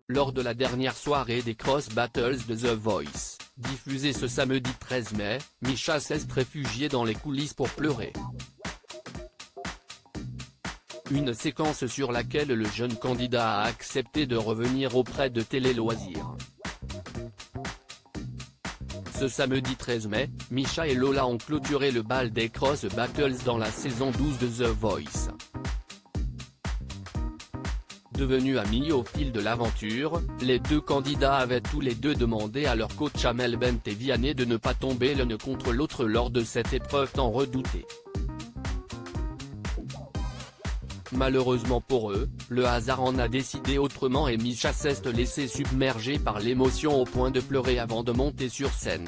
lors de la dernière soirée des Cross Battles de The Voice, diffusée ce samedi 13 mai, Misha s'est réfugiée dans les coulisses pour pleurer. Une séquence sur laquelle le jeune candidat a accepté de revenir auprès de Télé Loisirs. Ce samedi 13 mai, Misha et Lola ont clôturé le bal des Cross Battles dans la saison 12 de The Voice. Devenus amis au fil de l'aventure, les deux candidats avaient tous les deux demandé à leur coach Amel Bent et Vianney de ne pas tomber l'un contre l'autre lors de cette épreuve tant redoutée. Malheureusement pour eux, le hasard en a décidé autrement et Misha s'est laissé submerger par l'émotion au point de pleurer avant de monter sur scène.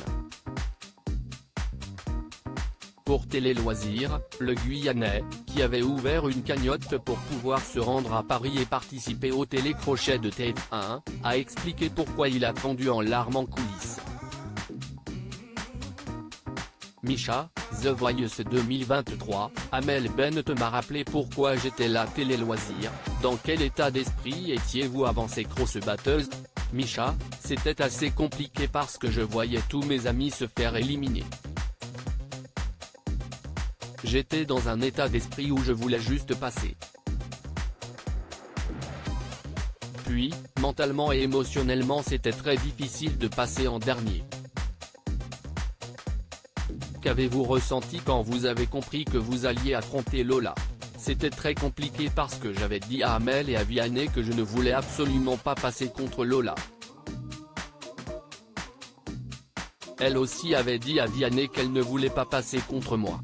Pour Télé Loisirs, le Guyanais, qui avait ouvert une cagnotte pour pouvoir se rendre à Paris et participer au télécrochet de TF1, a expliqué pourquoi il a fondu en larmes en coulisses. Misha, The Voice 2023, Amel Bent m'a rappelé pourquoi j'étais là. Télé Loisirs, dans quel état d'esprit étiez-vous avant ces Cross Battles? Misha, c'était assez compliqué parce que je voyais tous mes amis se faire éliminer. J'étais dans un état d'esprit où je voulais juste passer. Puis, mentalement et émotionnellement c'était très difficile de passer en dernier. Qu'avez-vous ressenti quand vous avez compris que vous alliez affronter Lola? C'était très compliqué parce que j'avais dit à Amel et à Vianney que je ne voulais absolument pas passer contre Lola. Elle aussi avait dit à Vianney qu'elle ne voulait pas passer contre moi.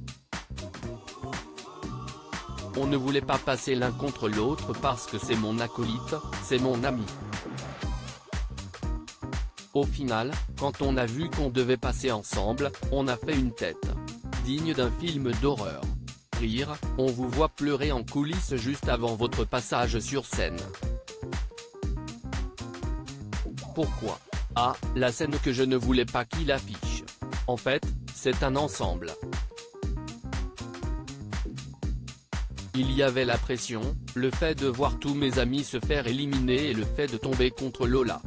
On ne voulait pas passer l'un contre l'autre parce que c'est mon acolyte, c'est mon ami. Au final, quand on a vu qu'on devait passer ensemble, on a fait une tête digne d'un film d'horreur. Rire, on vous voit pleurer en coulisses juste avant votre passage sur scène. Pourquoi? Ah, la scène que je ne voulais pas qu'il affiche. En fait, c'est un ensemble. Il y avait la pression, le fait de voir tous mes amis se faire éliminer et le fait de tomber contre Lola.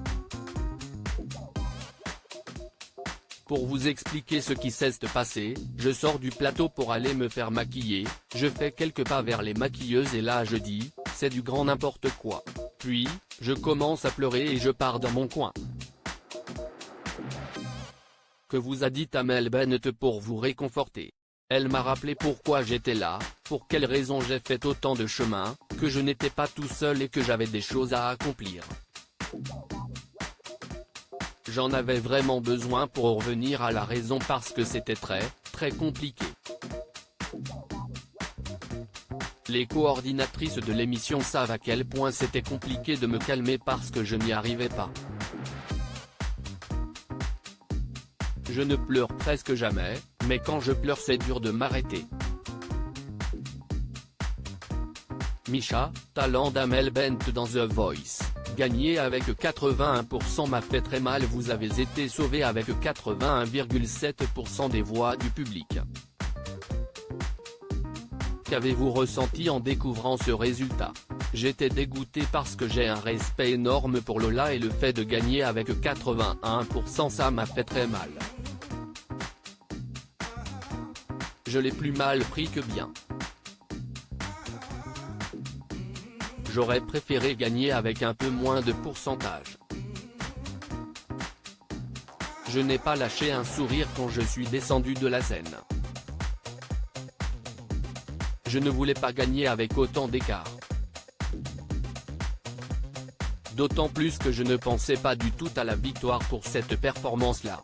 Pour vous expliquer ce qui s'est passé, je sors du plateau pour aller me faire maquiller, je fais quelques pas vers les maquilleuses et là je dis, c'est du grand n'importe quoi. Puis, je commence à pleurer et je pars dans mon coin. Que vous a dit Amel Bent pour vous réconforter? Elle m'a rappelé pourquoi j'étais là, pour quelles raisons j'ai fait autant de chemin, que je n'étais pas tout seul et que j'avais des choses à accomplir. J'en avais vraiment besoin pour revenir à la raison parce que c'était très compliqué. Les coordinatrices de l'émission savent à quel point c'était compliqué de me calmer parce que je n'y arrivais pas. Je ne pleure presque jamais, mais quand je pleure c'est dur de m'arrêter. Misha, talent d'Amel Bent dans The Voice, gagné avec 81% m'a fait très mal. Vous avez été sauvé avec 81,7% des voix du public. Qu'avez-vous ressenti en découvrant ce résultat? J'étais dégoûté parce que j'ai un respect énorme pour Lola et le fait de gagner avec 81% ça m'a fait très mal. Je l'ai plus mal pris que bien. J'aurais préféré gagner avec un peu moins de pourcentage. Je n'ai pas lâché un sourire quand je suis descendu de la scène. Je ne voulais pas gagner avec autant d'écart. D'autant plus que je ne pensais pas du tout à la victoire pour cette performance-là.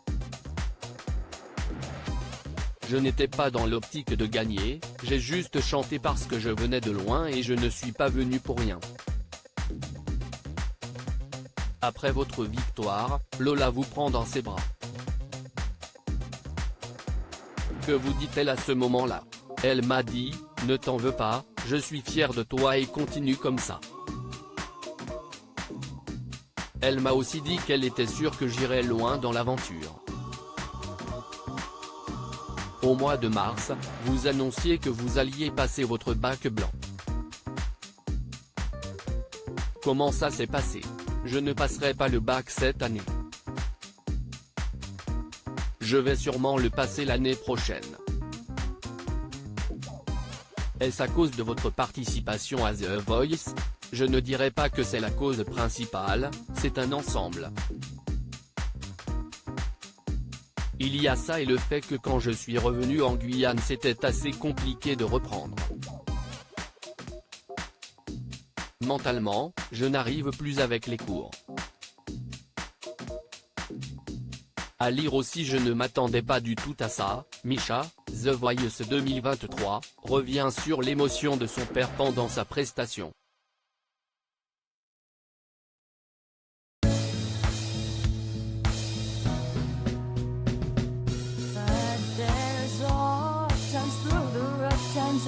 Je n'étais pas dans l'optique de gagner, j'ai juste chanté parce que je venais de loin et je ne suis pas venu pour rien. Après votre victoire, Lola vous prend dans ses bras. Que vous dit-elle à ce moment-là? Elle m'a dit, ne t'en veux pas, je suis fière de toi et continue comme ça. Elle m'a aussi dit qu'elle était sûre que j'irais loin dans l'aventure. Au mois de mars, vous annonciez que vous alliez passer votre bac blanc. Comment ça s'est passé? Je ne passerai pas le bac cette année. Je vais sûrement le passer l'année prochaine. Est-ce à cause de votre participation à The Voice? Je ne dirais pas que c'est la cause principale, c'est un ensemble. Il y a ça et le fait que quand je suis revenu en Guyane c'était assez compliqué de reprendre. Mentalement, je n'arrive plus avec les cours. À lire aussi je ne m'attendais pas du tout à ça. Misha, The Voice 2023, revient sur l'émotion de son père pendant sa prestation. But there's all times through the rough times